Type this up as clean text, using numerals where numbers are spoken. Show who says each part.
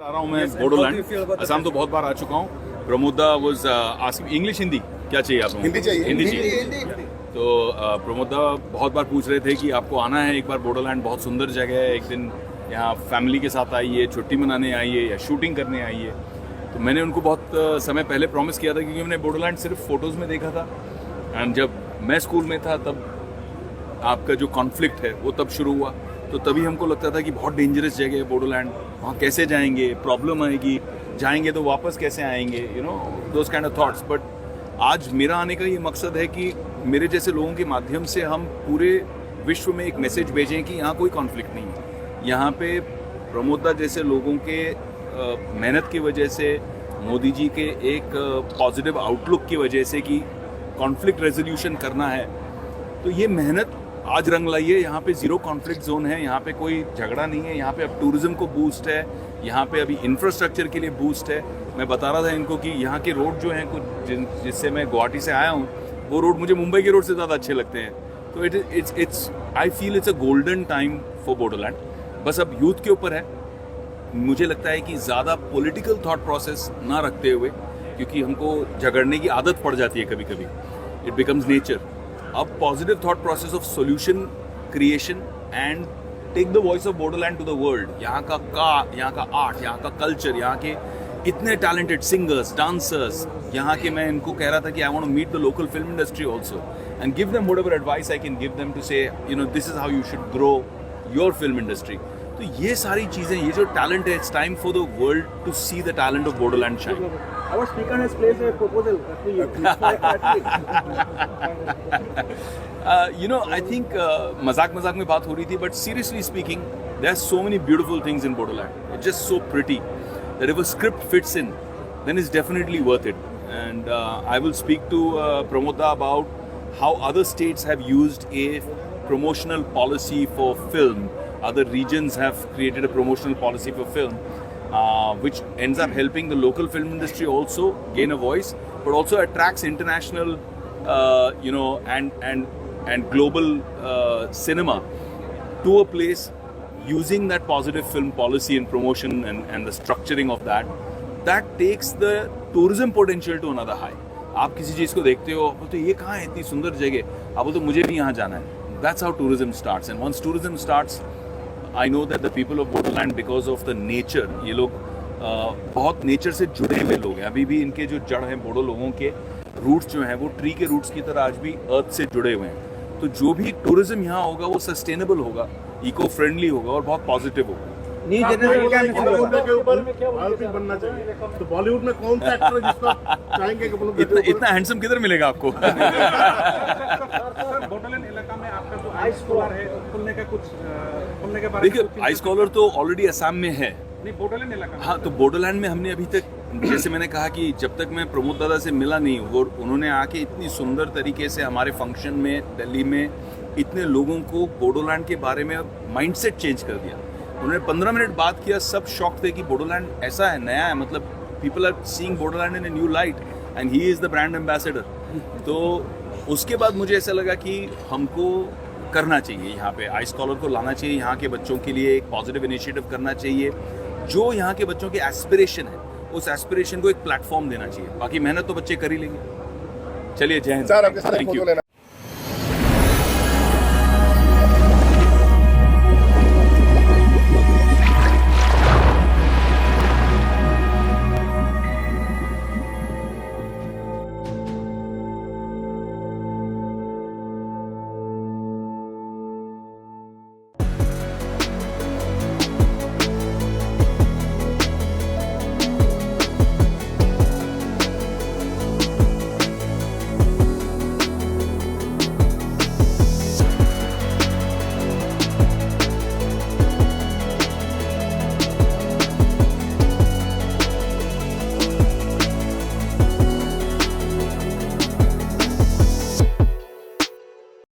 Speaker 1: आ रहा हूँ मैं बोडोलैंड, असम तो बहुत बार आ चुका हूँ। प्रमोदा वाज आस्किंग इंग्लिश हिंदी क्या चाहिए आप लोगों को? हिंदी चाहिए। तो प्रमोदा बहुत बार पूछ रहे थे कि आपको आना है एक बार बोडोलैंड, बहुत सुंदर जगह है, एक दिन यहाँ फैमिली के साथ आइए, छुट्टी मनाने आइए या शूटिंग करने आइए। तो मैंने उनको बहुत समय पहले प्रॉमिस किया था, क्योंकि मैंने बोडोलैंड सिर्फ फ़ोटोज़ में देखा था। एंड जब मैं स्कूल में था तब आपका जो कॉन्फ्लिक्ट है वो तब शुरू हुआ, तो तभी हमको लगता था कि बहुत डेंजरस जगह है बोडोलैंड, वहाँ कैसे जाएंगे, प्रॉब्लम आएगी, जाएंगे तो वापस कैसे आएंगे, you know those kind of thoughts. But आज मेरा आने का ये मकसद है कि मेरे जैसे लोगों के माध्यम से हम पूरे विश्व में एक मैसेज भेजें कि यहाँ कोई कॉन्फ्लिक्ट नहीं है। यहाँ पे प्रमोदा जैसे लोगों के मेहनत की वजह से, मोदी जी के एक पॉजिटिव आउटलुक की वजह से कि कॉन्फ्लिक्ट रेजोल्यूशन करना है, तो ये मेहनत आज रंग लाई है। यहाँ पे जीरो कॉन्फ्लिक्ट जोन है, यहाँ पे कोई झगड़ा नहीं है, यहाँ पे अब टूरिज्म को बूस्ट है, यहाँ पे अभी इंफ्रास्ट्रक्चर के लिए बूस्ट है। मैं बता रहा था इनको कि यहाँ के रोड जो हैं कुछ जिससे मैं गुवाहाटी से आया हूँ, वो रोड मुझे मुंबई के रोड से ज़्यादा अच्छे लगते हैं। तो it's I feel it's a golden time for Bodoland. बस अब यूथ के ऊपर है, मुझे लगता है कि ज़्यादा पॉलिटिकल थॉट प्रोसेस ना रखते हुए, क्योंकि हमको झगड़ने की आदत पड़ जाती है कभी कभी, इट बिकम्स नेचर। अब positive thought process of solution creation and take the voice of Bodoland to the world. यहाँ का आर्ट, यहाँ का कल्चर, यहाँ के इतने टैलेंटेड सिंगर्स, डांसर्स, यहाँ के, मैं इनको कह रहा था कि I want to meet the local film industry also and give them whatever advice I can give them to say you know this is how you should grow your film industry. तो ये सारी चीज़ें, ये जो talent है, it's time for the world to see the talent of Bodoland shine.
Speaker 2: Our speaker has placed a proposal.
Speaker 1: You know, I think मजाक में बात हो रही थी, but seriously speaking, there are so many beautiful things in Bodoland. It's just so pretty that if a script fits in, then it's definitely worth it. And I will speak to Pramoda about how other states have used a promotional policy for film. Other regions have created a promotional policy for film. Which ends up helping the local film industry also gain a voice, but also attracts international, you know, and global cinema to a place using that positive film policy and promotion and the structuring of that takes the tourism potential to another high. आप किसी चीज़ को देखते हो, बोलते ये कहाँ है इतनी सुंदर जगह, आप बोलते मुझे भी यहाँ जाना है। That's how tourism starts, and once tourism starts, I know that the people of Bodoland, because of the nature, ये लोग बहुत नेचर से जुड़े हुए लोग हैं। अभी भी इनके जो जड़ हैं, बोडो लोगों के रूट्स जो हैं वो ट्री के रूट्स की तरह आज भी अर्थ से जुड़े हुए हैं। तो जो भी टूरिज्म यहाँ होगा वो सस्टेनेबल होगा, इको फ्रेंडली होगा और बहुत पॉजिटिव होगा।
Speaker 2: न्यू जनरेशन
Speaker 3: के ऊपर बायोपिक बनना चाहिए, तो बॉलीवुड में कौन सा एक्टर है जिसको चाहेंगे कि
Speaker 1: इतना हैंडसम किधर मिलेगा आपको?
Speaker 2: बोडोलैंड इलाका में आपका जो आइस कॉलर है खुलने के बारे में
Speaker 1: देखिए, आइस कॉलर तो ऑलरेडी असम में है।
Speaker 2: नहीं, बोडोलैंड इलाका में।
Speaker 1: हाँ, तो बोडोलैंड में हमने अभी तक, जैसे मैंने कहा कि जब तक मैं प्रमोद दादा से मिला नहीं, वो उन्होंने आके इतनी सुंदर तरीके से हमारे फंक्शन में दिल्ली में इतने लोगों को बोडोलैंड के बारे में माइंडसेट चेंज कर दिया। उन्होंने 15 मिनट बात किया, सब शॉक थे कि बोडोलैंड ऐसा है, नया है, मतलब people are seeing Bodoland in a new light and he is the brand ambassador. तो उसके बाद मुझे ऐसा लगा कि हमको करना चाहिए, यहाँ पे आइस कॉलर को लाना चाहिए, यहाँ के बच्चों के लिए एक पॉजिटिव इनिशिएटिव करना चाहिए। जो यहाँ के बच्चों के एस्पिरेशन है, उस एस्पिरेशन को एक प्लाटफॉर्म देना चाहिए। बाकी मेहनत तो बच्चे कर ही लेंगे। चलिए, जय हिंद।
Speaker 3: सर, आपके साथ
Speaker 1: थैंक
Speaker 3: फोटो
Speaker 1: यू।
Speaker 3: लेना